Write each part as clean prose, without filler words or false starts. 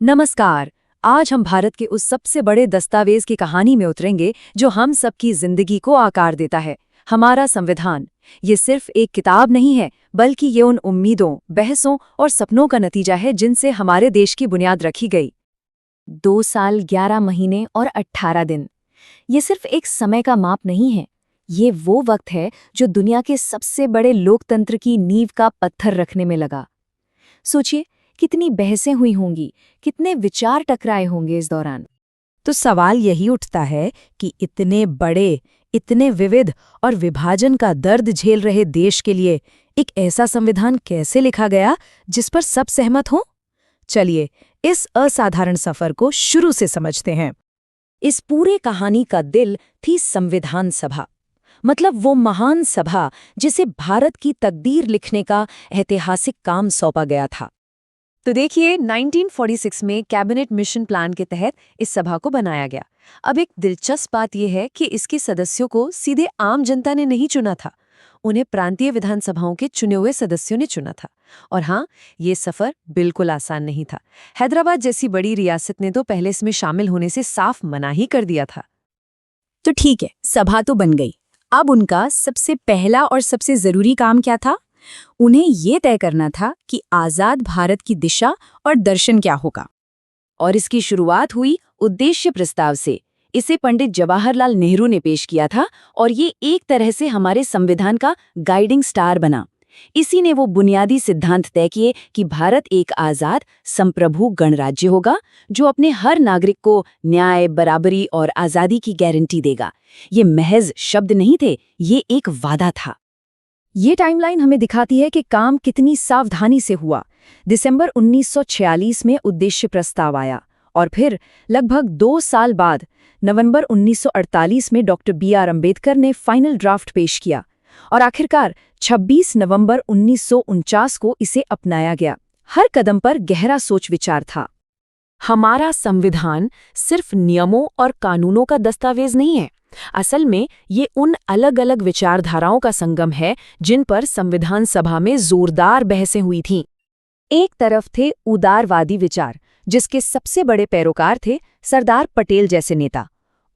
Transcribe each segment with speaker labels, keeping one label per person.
Speaker 1: नमस्कार। आज हम भारत के उस सबसे बड़े दस्तावेज की कहानी में उतरेंगे जो हम सबकी जिंदगी को आकार देता है, हमारा संविधान। ये सिर्फ एक किताब नहीं है, बल्कि ये उन उम्मीदों, बहसों और सपनों का नतीजा है जिनसे हमारे देश की बुनियाद रखी गई।
Speaker 2: 2 साल 11 महीने और 18 दिन। ये सिर्फ एक समय का माप नहीं है। ये वो वक्त है जो दुनिया के सबसे बड़े लोकतंत्र की नींव का पत्थर रखने में लगा। सोचिए, कितनी बहसें हुई होंगी, कितने विचार टकराए होंगे इस दौरान।
Speaker 1: तो सवाल यही उठता है कि इतने बड़े, इतने विविध और विभाजन का दर्द झेल रहे देश के लिए एक ऐसा संविधान कैसे लिखा गया जिस पर सब सहमत हों? चलिए, इस असाधारण सफर को शुरू से समझते हैं। इस पूरे कहानी का दिल थी संविधान सभा, मतलब वो महान सभा जिसे भारत की तकदीर लिखने का ऐतिहासिक काम सौंपा गया था। तो देखिए, 1946 में कैबिनेट मिशन प्लान के तहत इस सभा को बनाया गया। अब एक दिलचस्प बात यह है कि इसके सदस्यों को सीधे आम जनता ने नहीं चुना था, उन्हें प्रांतीय विधानसभाओं के चुने हुए सदस्यों ने चुना था। और हाँ, ये सफर बिल्कुल आसान नहीं था। हैदराबाद जैसी बड़ी रियासत ने तो पहले इसमें शामिल होने से साफ मना ही कर दिया था।
Speaker 2: तो ठीक है, सभा तो बन गई। अब उनका सबसे पहला और सबसे जरूरी काम क्या था? उन्हें ये तय करना था कि आजाद भारत की दिशा और दर्शन क्या होगा।
Speaker 1: और इसकी शुरुआत हुई उद्देश्य प्रस्ताव से। इसे पंडित जवाहरलाल नेहरू ने पेश किया था और ये एक तरह से हमारे संविधान का गाइडिंग स्टार बना। इसी ने वो बुनियादी सिद्धांत तय किए कि भारत एक आजाद, संप्रभु गणराज्य होगा जो अपने हर नागरिक को न्याय, बराबरी और आजादी की गारंटी देगा। ये महज शब्द नहीं थे, ये एक वादा था। ये टाइमलाइन हमें दिखाती है कि काम कितनी सावधानी से हुआ। दिसंबर 1946 में उद्देश्य प्रस्ताव आया और फिर लगभग 2 साल बाद नवंबर 1948 में डॉक्टर B.R. अम्बेडकर ने फाइनल ड्राफ्ट पेश किया और आखिरकार 26 नवंबर 1949 को इसे अपनाया गया। हर कदम पर गहरा सोच विचार था। हमारा संविधान सिर्फ नियमों और कानूनों का दस्तावेज नहीं है। असल में ये उन अलग अलग विचारधाराओं का संगम है जिन पर संविधान सभा में जोरदार बहसें हुई थीं। एक तरफ थे उदारवादी विचार, जिसके सबसे बड़े पैरोकार थे सरदार पटेल जैसे नेता।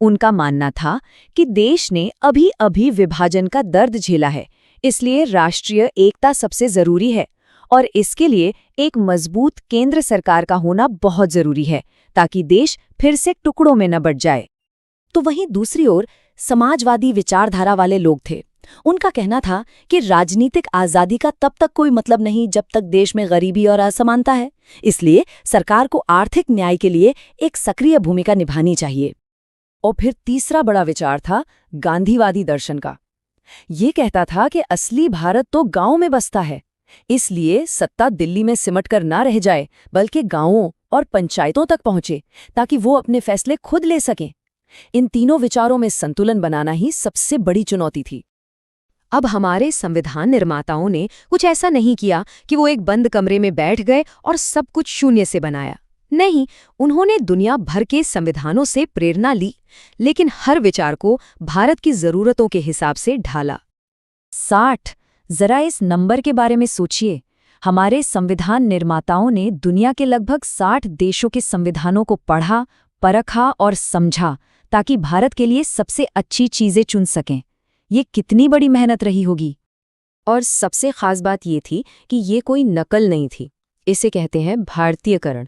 Speaker 1: उनका मानना था कि देश ने अभी अभी विभाजन का दर्द झेला है, इसलिए राष्ट्रीय एकता सबसे जरूरी है और इसके लिए एक मजबूत केंद्र सरकार का होना बहुत जरूरी है ताकि देश फिर से टुकड़ों में न बंट जाए। तो वहीं दूसरी ओर समाजवादी विचारधारा वाले लोग थे। उनका कहना था कि राजनीतिक आजादी का तब तक कोई मतलब नहीं जब तक देश में गरीबी और असमानता है, इसलिए सरकार को आर्थिक न्याय के लिए एक सक्रिय भूमिका निभानी चाहिए। और फिर तीसरा बड़ा विचार था गांधीवादी दर्शन का। ये कहता था कि असली भारत तो गांव में बसता है, इसलिए सत्ता दिल्ली में सिमटकर ना रह जाए, बल्कि गांवों और पंचायतों तक पहुंचे ताकि वो अपने फैसले खुद ले सकें। इन तीनों विचारों में संतुलन बनाना ही सबसे बड़ी चुनौती थी। अब हमारे संविधान निर्माताओं ने कुछ ऐसा नहीं किया कि वो एक बंद कमरे में बैठ गए और सब कुछ शून्य से बनाया। नहीं, उन्होंने दुनिया भर के संविधानों से प्रेरणा ली, लेकिन हर विचार को भारत की जरूरतों के हिसाब से ढाला। 60, जरा इस नंबर के बारे में सोचिए। हमारे संविधान निर्माताओं ने दुनिया के लगभग 60 देशों के संविधानों को पढ़ा, परखा और समझा ताकि भारत के लिए सबसे अच्छी चीजें चुन सकें। ये कितनी बड़ी मेहनत रही होगी। और सबसे खास बात ये थी कि ये कोई नकल नहीं थी। इसे कहते हैं भारतीयकरण।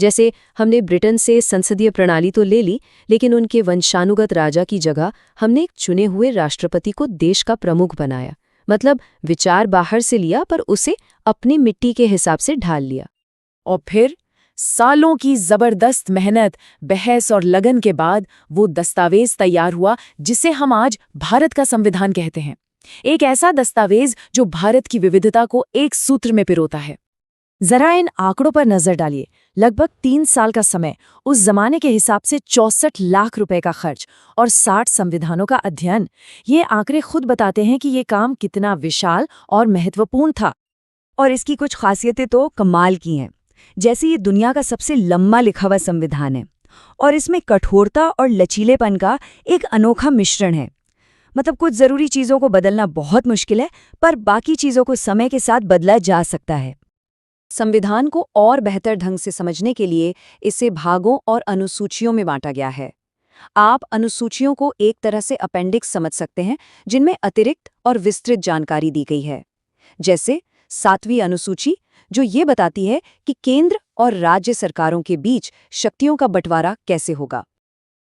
Speaker 1: जैसे हमने ब्रिटेन से संसदीय प्रणाली तो ले ली, लेकिन उनके वंशानुगत राजा की जगह हमने एक चुने हुए राष्ट्रपति को देश का प्रमुख बनाया। मतलब विचार बाहर से लिया पर उसे अपनी मिट्टी के हिसाब से ढाल लिया। और फिर सालों की जबरदस्त मेहनत, बहस और लगन के बाद वो दस्तावेज तैयार हुआ जिसे हम आज भारत का संविधान कहते हैं। एक ऐसा दस्तावेज जो भारत की विविधता को एक सूत्र में पिरोता है। जरा इन आंकड़ों पर नजर डालिए। लगभग 3 साल का समय, उस जमाने के हिसाब से 64 लाख रुपए का खर्च और 60 संविधानों का अध्ययन। ये आंकड़े खुद बताते हैं कि ये काम कितना विशाल और महत्वपूर्ण था। और इसकी कुछ खासियतें तो कमाल की हैं। जैसे ये दुनिया का सबसे लंबा लिखा हुआ संविधान है और इसमें कठोरता और लचीलेपन का एक अनोखा मिश्रण है। मतलब कुछ जरूरी चीजों को बदलना बहुत मुश्किल है, पर बाकी चीजों को समय के साथ बदला जा सकता है। संविधान को और बेहतर ढंग से समझने के लिए इसे भागों और अनुसूचियों में बांटा गया है। आप अनुसूचियों को एक तरह से अपेंडिक्स समझ सकते हैं, जिनमें अतिरिक्त और विस्तृत जानकारी दी गई है। जैसे 7वीं अनुसूची, जो ये बताती है कि केंद्र और राज्य सरकारों के बीच शक्तियों का बंटवारा कैसे होगा।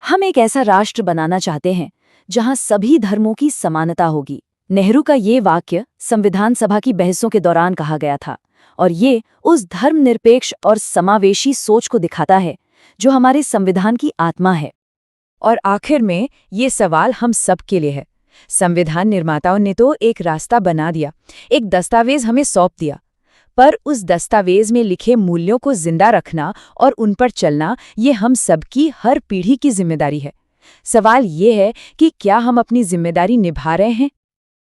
Speaker 2: हम एक ऐसा राष्ट्र बनाना चाहते हैं जहां सभी धर्मों की समानता होगी। नेहरू का ये वाक्य संविधान सभा की बहसों के दौरान कहा गया था, और ये उस धर्मनिरपेक्ष और समावेशी सोच को दिखाता है जो हमारे संविधान की आत्मा है।
Speaker 3: और आखिर में ये सवाल हम सब के लिए है। संविधान निर्माताओं ने तो एक रास्ता बना दिया, एक दस्तावेज हमें सौंप दिया, पर उस दस्तावेज में लिखे मूल्यों को जिंदा रखना और उन पर चलना, ये हम सबकी, हर पीढ़ी की जिम्मेदारी है। सवाल ये है कि क्या हम अपनी जिम्मेदारी निभा रहे हैं?